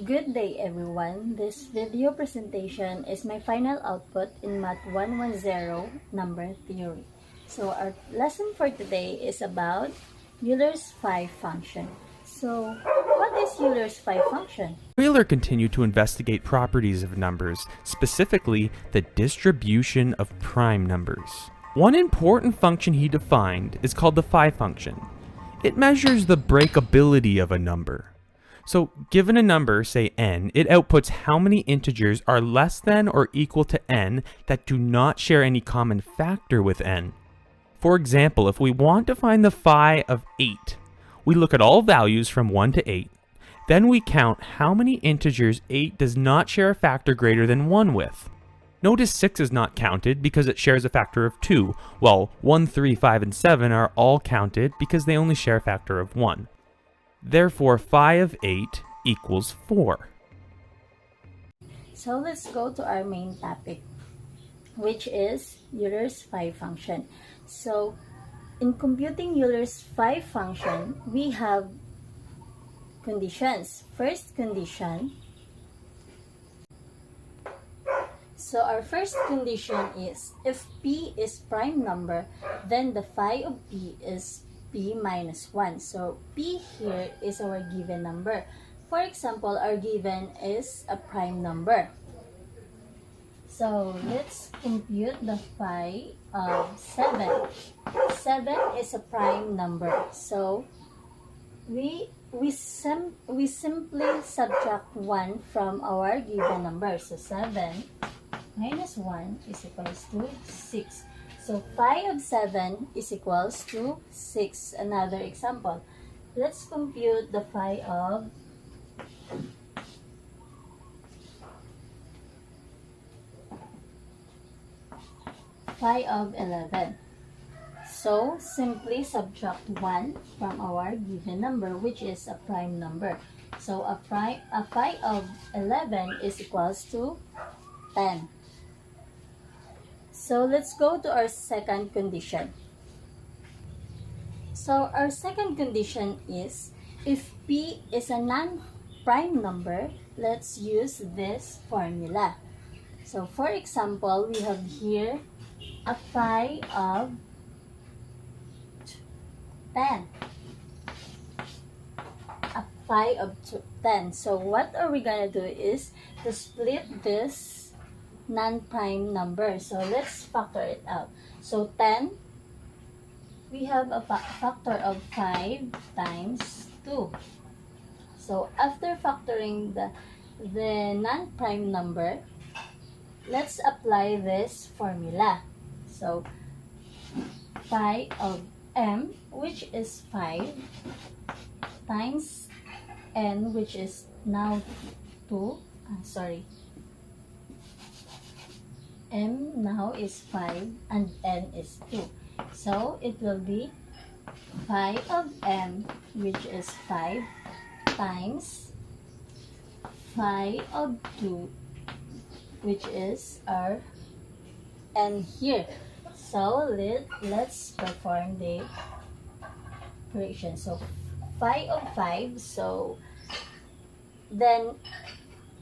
Good day everyone. This video presentation is my final output in MAT110 number theory. So our lesson for today is about Euler's phi function. So what is Euler's phi function? Euler continued to investigate properties of numbers, specifically the distribution of prime numbers. One important function he defined is called the phi function. It measures the breakability of a number. So given a number, say n, it outputs how many integers are less than or equal to n that do not share any common factor with n. For example, if we want to find the phi of 8, we look at all values from 1 to 8. Then we count how many integers 8 does not share a factor greater than 1 with. Notice 6 is not counted because it shares a factor of 2, while 1, 3, 5, and 7 are all counted because they only share a factor of 1. Therefore, phi of 8 equals 4. So let's go to our main topic, which is Euler's phi function. So in computing Euler's phi function, we have conditions. First condition. So our first condition is if p is prime number, then the phi of p is p minus 1. So p here is our given number. For example, our given is a prime number. So let's compute the phi of 7. 7 is a prime number. So we simply subtract 1 from our given number. So 7 minus 1 is equals to 6. So phi of 7 is equals to 6. Another example. Let's compute the phi of 11. So simply subtract 1 from our given number, which is a prime number. So a phi of 11 is equals to 10. So let's go to our second condition. So our second condition is if p is a non-prime number, let's use this formula. So for example, we have here a phi of 10. A phi of 10. So what are we gonna do is to split this non-prime number. So let's factor it out. So 10, we have a factor of 5 times 2. So after factoring the non-prime number, let's apply this formula. So phi of m, which is 5, times n, which is now 2. M now is 5 and n is 2. So it will be phi of m, which is 5, times phi of 2, which is our n here. So let's perform the operation. So phi of 5. So then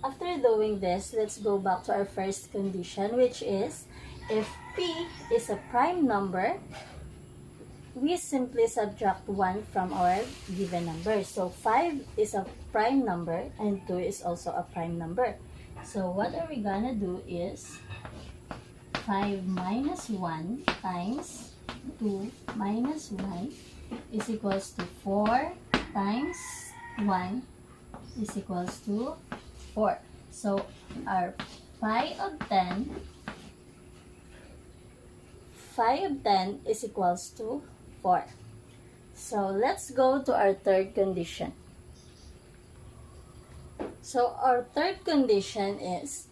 after doing this, let's go back to our first condition, which is if p is a prime number, we simply subtract 1 from our given number. So 5 is a prime number and 2 is also a prime number. So what are we gonna do is 5 minus 1 times 2 minus 1 is equals to 4 times 1 is equals to 4. So our phi of 10 is equals to 4. So let's go to our third condition. So our third condition is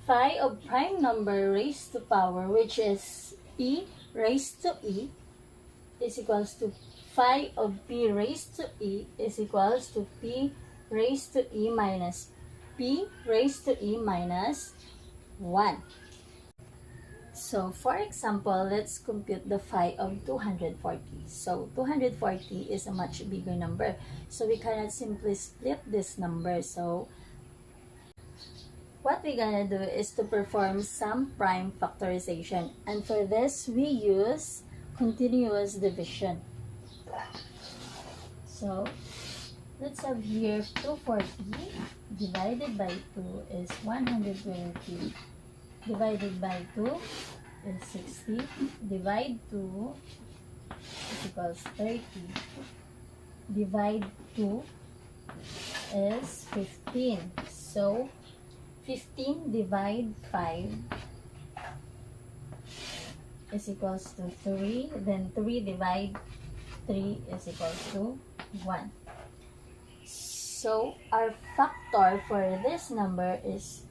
phi of prime number raised to power, which is p raised to e, is equals to phi of p raised to e is equals to p raised to e minus p raised to e minus 1. So for example, let's compute the phi of 240. So 240 is a much bigger number. So we cannot simply split this number. So what we're gonna do is to perform some prime factorization. And for this, we use continuous division. So, let's have here 240 divided by 2 is 120. Divided by 2 is 60. Divide 2 is equals 30. Divide 2 is 15. So, 15 divide 5 is equals to 3. Then 3 divide 3 is equals to 1. So, our factor for this number is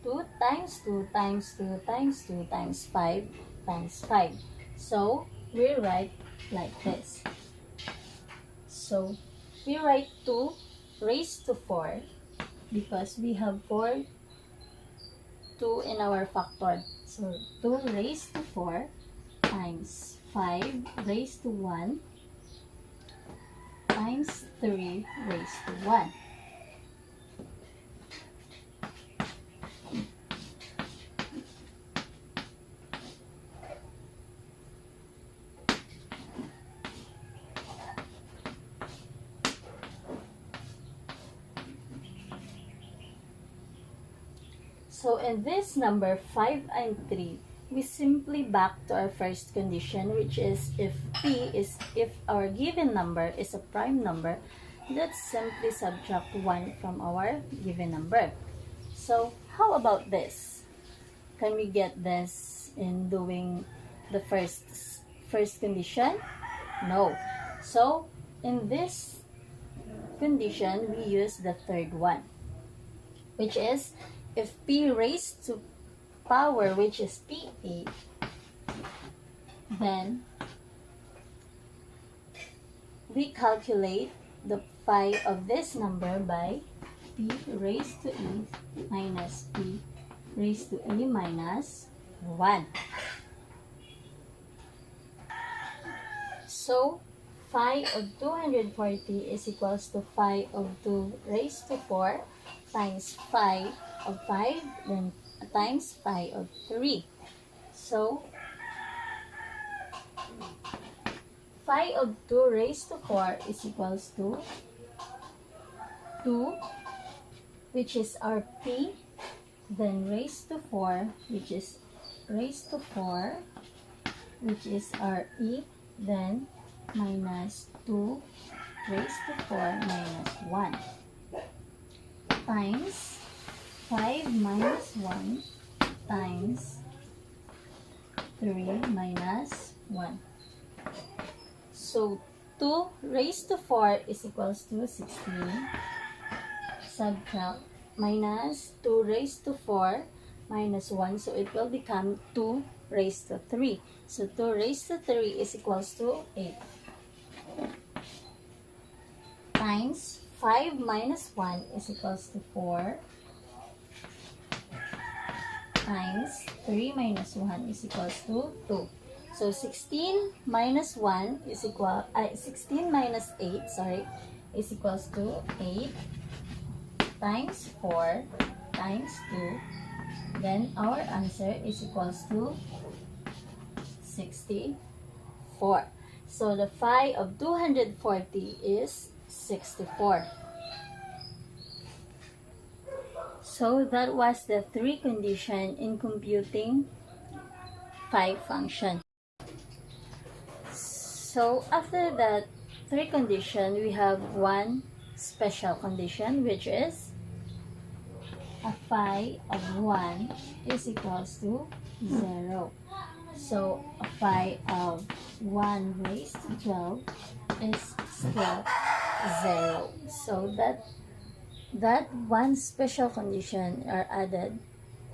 2 times 2 times 2 times 2 times 5 times 5. So, we write like this. So, we write 2 raised to 4 because we have 2 in our factor. So, 2 raised to 4 times 5 raised to 1 times 3 raised to 1. So in this number 5 and 3, we simply back to our first condition, which is if our given number is a prime number, let's simply subtract 1 from our given number. So how about this? Can we get this in doing the first condition? No. So in this condition, we use the third one, which is if p raised to power, which is p8, then we calculate the phi of this number by p raised to e minus p raised to e minus 1. So, phi of 240 is equals to phi of 2 raised to 4 times phi of 5, then times phi of 3. So, phi of 2 raised to 4 is equals to 2, which is our p, then raised to 4, which is raised to 4, which is our e, then minus 2 raised to 4 minus 1, times 5 minus 1 times 3 minus 1. So, 2 raised to 4 is equals to 16. Subtract minus 2 raised to 4 minus 1. So, it will become 2 raised to 3. So, 2 raised to 3 is equals to 8. Times 5 minus 1 is equals to 4. Times 3 minus 1 is equals to 2. So 16 minus 1 is 16 minus 8, is equals to 8 times 4 times 2. Then our answer is equals to 64. So the phi of 240 is 64. So that was the 3 condition in computing phi function. So after that 3 condition, we have one special condition, which is a phi of 1 is equals to 0. So a phi of 1 raised to 12 is still 0. So that one special condition are added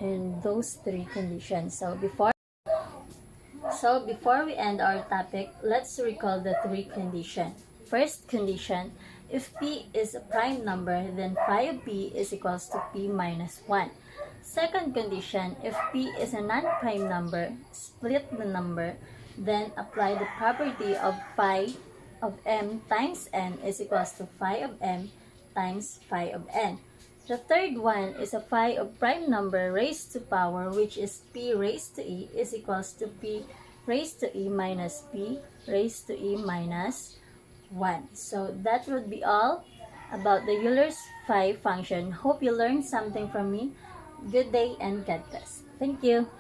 in those 3 conditions. So before we end our topic, let's recall the 3 conditions. First condition, if p is a prime number, then phi of p is equals to p minus 1. Second condition, if p is a non-prime number, split the number, then apply the property of phi of m times n is equals to phi of m times phi of n. The third one is a phi of prime number raised to power, which is p raised to e is equals to p raised to e minus p raised to e minus 1. So that would be all about the Euler's phi function. Hope you learned something from me. Good day and God bless. Thank you.